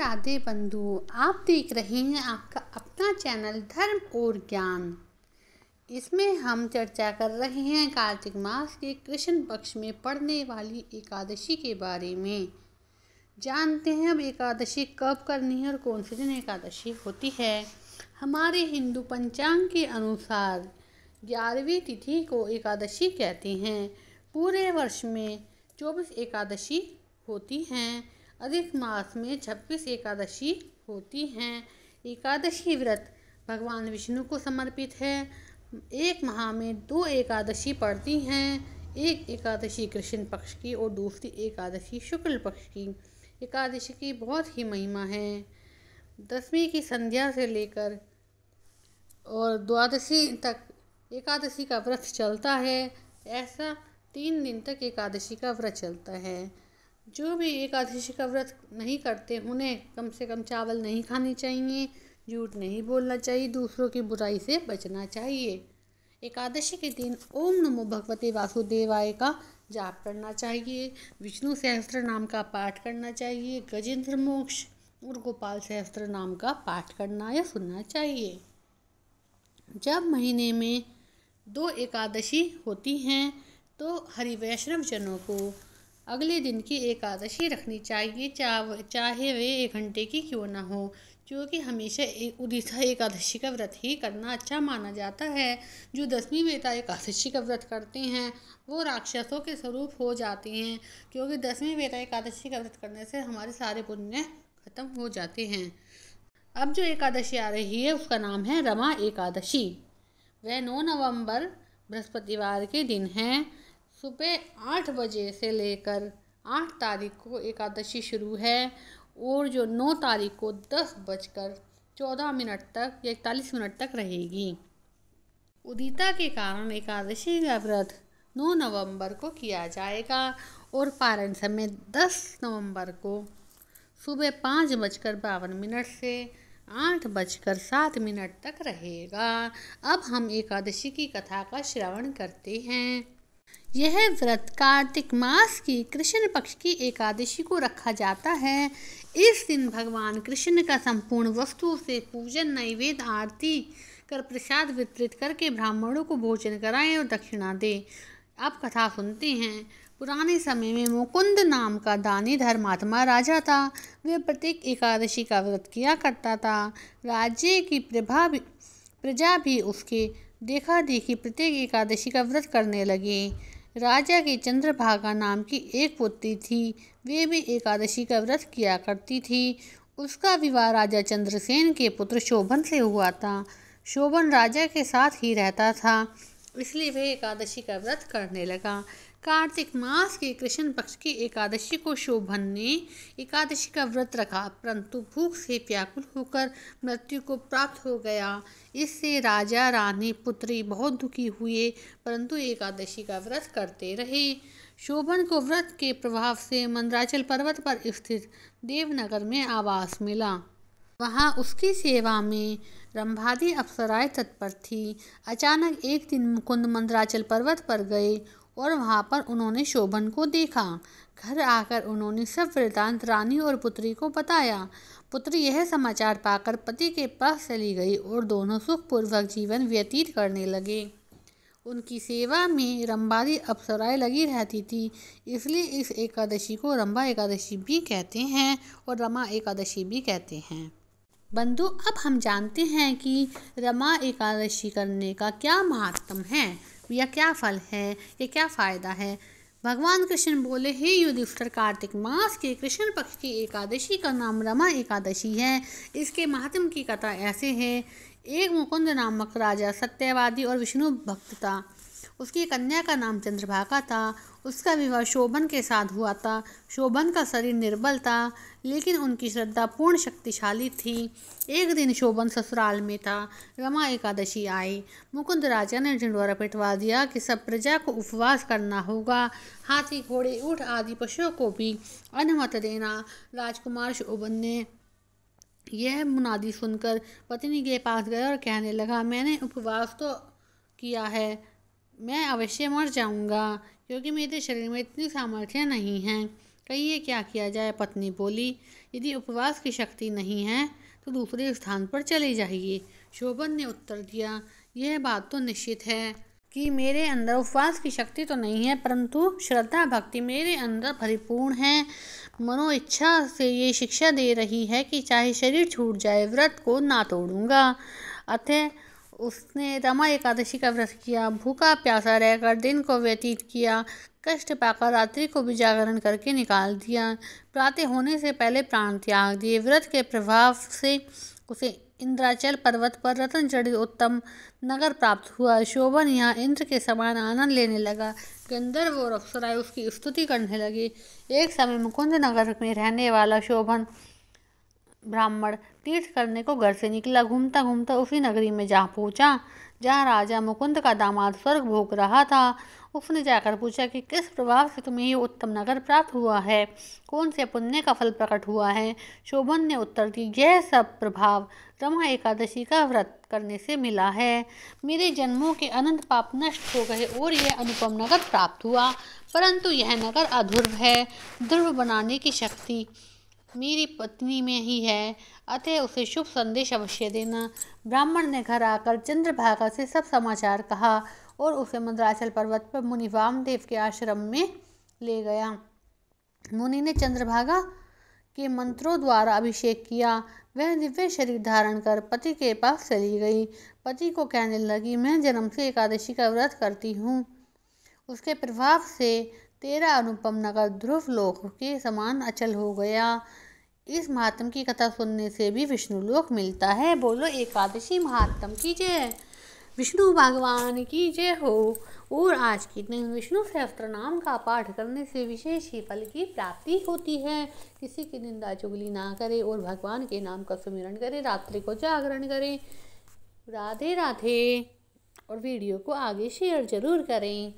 राधे बंधु, आप देख रहे हैं आपका अपना चैनल धर्म और ज्ञान। इसमें हम चर्चा कर रहे हैं कार्तिक मास के कृष्ण पक्ष में पड़ने वाली एकादशी के बारे में। जानते हैं अब एकादशी कब करनी है और कौन से दिन एकादशी होती है। हमारे हिंदू पंचांग के अनुसार 11वीं तिथि को एकादशी कहते हैं। पूरे वर्ष में 24 एकादशी होती हैं। अधिक मास में 26 एकादशी होती हैं। एकादशी व्रत भगवान विष्णु को समर्पित है। एक माह में 2 एकादशी पड़ती हैं। एक एकादशी कृष्ण पक्ष की और दूसरी एकादशी शुक्ल पक्ष की। एकादशी की बहुत ही महिमा है। दसवीं की संध्या से लेकर और द्वादशी तक एकादशी का व्रत चलता है। ऐसा 3 दिन तक एकादशी का व्रत चलता है। जो भी एकादशी का व्रत नहीं करते उन्हें कम से कम चावल नहीं खाने चाहिए, झूठ नहीं बोलना चाहिए, दूसरों की बुराई से बचना चाहिए। एकादशी के दिन ओम नमो भगवते वासुदेवाय का जाप करना चाहिए। विष्णु सहस्त्र नाम का पाठ करना चाहिए। गजेंद्र मोक्ष और गोपाल सहस्त्र नाम का पाठ करना या सुनना चाहिए। जब महीने में 2 एकादशी होती हैं तो हरि वैष्णव जनों को अगले दिन की एकादशी रखनी चाहिए, चाहे वे 1 घंटे की क्यों ना हो, क्योंकि हमेशा उदिता एकादशी का व्रत ही करना अच्छा माना जाता है। जो 10वीं वेता एकादशी का व्रत करते हैं वो राक्षसों के स्वरूप हो जाते हैं, क्योंकि 10वीं वेता एकादशी का व्रत करने से हमारे सारे पुण्य खत्म हो जाते हैं। अब जो एकादशी आ रही है उसका नाम है रमा एकादशी। वह 9 नवंबर बृहस्पतिवार के दिन है। सुबह 8 बजे से लेकर 8 तारीख को एकादशी शुरू है और जो 9 तारीख को 10:14 तक या 41 मिनट तक रहेगी। उदिता के कारण एकादशी का व्रत 9 नवंबर को किया जाएगा और पारण समय 10 नवंबर को सुबह 5:52 से 8:07 तक रहेगा। अब हम एकादशी की कथा का श्रवण करते हैं। यह व्रत कार्तिक मास की कृष्ण पक्ष की एकादशी को रखा जाता है। इस दिन भगवान कृष्ण का संपूर्ण वस्तु से पूजन, नैवेद्य, आरती कर प्रसाद वितरित करके ब्राह्मणों को भोजन कराएं और दक्षिणा दें। अब कथा सुनते हैं। पुराने समय में मुकुंद नाम का दानी धर्मात्मा राजा था। वह प्रत्येक एकादशी का व्रत किया करता था। राज्य की प्रजा भी उसके देखा देखी प्रत्येक एकादशी का व्रत करने लगे। राजा की चंद्रभागा नाम की एक पुत्री थी। वे भी एकादशी का व्रत किया करती थी। उसका विवाह राजा चंद्रसेन के पुत्र शोभन से हुआ था। शोभन राजा के साथ ही रहता था, इसलिए वह एकादशी का व्रत करने लगा। कार्तिक मास के कृष्ण पक्ष की एकादशी को शोभन ने एकादशी का व्रत रखा, परंतु भूख से व्याकुल होकर मृत्यु को प्राप्त हो गया। इससे राजा, रानी, पुत्री बहुत दुखी हुए, परंतु एकादशी का व्रत करते रहे। शोभन को व्रत के प्रभाव से मंदराचल पर्वत पर स्थित देवनगर में आवास मिला। वहाँ उसकी सेवा में रंभादी अप्सराएं तत्पर थी। अचानक एक दिन मुकुंद मंदराचल पर्वत पर गए और वहाँ पर उन्होंने शोभन को देखा। घर आकर उन्होंने सब वृतांत रानी और पुत्री को बताया। पुत्री यह समाचार पाकर पति के पास चली गई और दोनों सुखपूर्वक जीवन व्यतीत करने लगे। उनकी सेवा में रंभादी अप्सराएं लगी रहती थी, इसलिए इस एकादशी को रंभा एकादशी भी कहते हैं और रमा एकादशी भी कहते हैं। बंधु, अब हम जानते हैं कि रमा एकादशी करने का क्या महात्म है या क्या फल है या क्या फ़ायदा है। भगवान कृष्ण बोले, हे युधिष्ठिर, कार्तिक मास के कृष्ण पक्ष की एकादशी का नाम रमा एकादशी है। इसके महात्म की कथा ऐसे है। एक मुकुंद नामक राजा सत्यवादी और विष्णु भक्त था। उसकी कन्या का नाम चंद्रभागा था। उसका विवाह शोभन के साथ हुआ था। शोभन का शरीर निर्बल था, लेकिन उनकी श्रद्धा पूर्ण शक्तिशाली थी। एक दिन शोभन ससुराल में था। रमा एकादशी आई। मुकुंद राजा ने ढिंढोरा पिटवा दिया कि सब प्रजा को उपवास करना होगा। हाथी, घोड़े, ऊँट आदि पशुओं को भी अन्न मत देना। राजकुमार शोभन ने यह मुनादी सुनकर पत्नी के पास गया और कहने लगा, मैंने उपवास तो किया है, मैं अवश्य मर जाऊंगा, क्योंकि मेरे शरीर में इतनी सामर्थ्य नहीं है। कहिए क्या किया जाए। पत्नी बोली, यदि उपवास की शक्ति नहीं है तो दूसरे स्थान पर चले जाइए। शोभन ने उत्तर दिया, यह बात तो निश्चित है कि मेरे अंदर उपवास की शक्ति तो नहीं है, परंतु श्रद्धा भक्ति मेरे अंदर परिपूर्ण है। मनो इच्छा से ये शिक्षा दे रही है कि चाहे शरीर छूट जाए, व्रत को ना तोड़ूंगा। अतः उसने रमा एकादशी का व्रत किया, भूखा प्यासा रहकर दिन को व्यतीत किया, कष्ट पाकर रात्रि को भी जागरण करके निकाल दिया। प्रातः होने से पहले प्राण त्याग दिए। व्रत के प्रभाव से उसे इंद्राचल पर्वत पर रत्न जड़ित उत्तम नगर प्राप्त हुआ। शोभन यहाँ इंद्र के समान आनंद लेने लगा। गंधर्व और अप्सराएं उसकी स्तुति करने लगे। एक समय मुकुंद नगर में रहने वाला शोभन ब्राह्मण तीर्थ करने को घर से निकला। घूमता घूमता उसी नगरी में जा पहुंचा जहाँ राजा मुकुंद का दामाद स्वर्ग भोग रहा था। उसने जाकर पूछा कि किस प्रभाव से तुम्हें ये उत्तम नगर प्राप्त हुआ है, कौन से पुण्य का फल प्रकट हुआ है। शोभन ने उत्तर दी, यह सब प्रभाव रमा एकादशी का व्रत करने से मिला है। मेरे जन्मों के अनंत पाप नष्ट हो गए और यह अनुपम नगर प्राप्त हुआ। परंतु यह नगर अध्रुव है। ध्रुव बनाने की शक्ति मेरी पत्नी में ही है, अतः उसे शुभ संदेश अवश्य देना। ब्राह्मण ने घर आकर चंद्रभागा से सब समाचार कहा और उसे मंदराचल पर्वत पर मुनि वामदेव के आश्रम में ले गया। मुनि ने चंद्रभागा के मंत्रों द्वारा अभिषेक किया। वह दिव्य शरीर धारण कर पति के पास चली गई। पति को कहने लगी, मैं जन्म से एकादशी का व्रत करती हूँ। उसके प्रभाव से तेरा अनुपम नगर ध्रुव लोक के समान अचल हो गया। इस महात्म की कथा सुनने से भी विष्णु लोक मिलता है। बोलो एकादशी महात्म की जय, विष्णु भगवान की जय हो। और आज के दिन विष्णु सहस्त्र नाम का पाठ करने से विशेष ही फल की प्राप्ति होती है। किसी की निंदा चुगली ना करे और भगवान के नाम का सुमिरन करे, रात्रि को जागरण करें। राधे राधे। और वीडियो को आगे शेयर जरूर करें।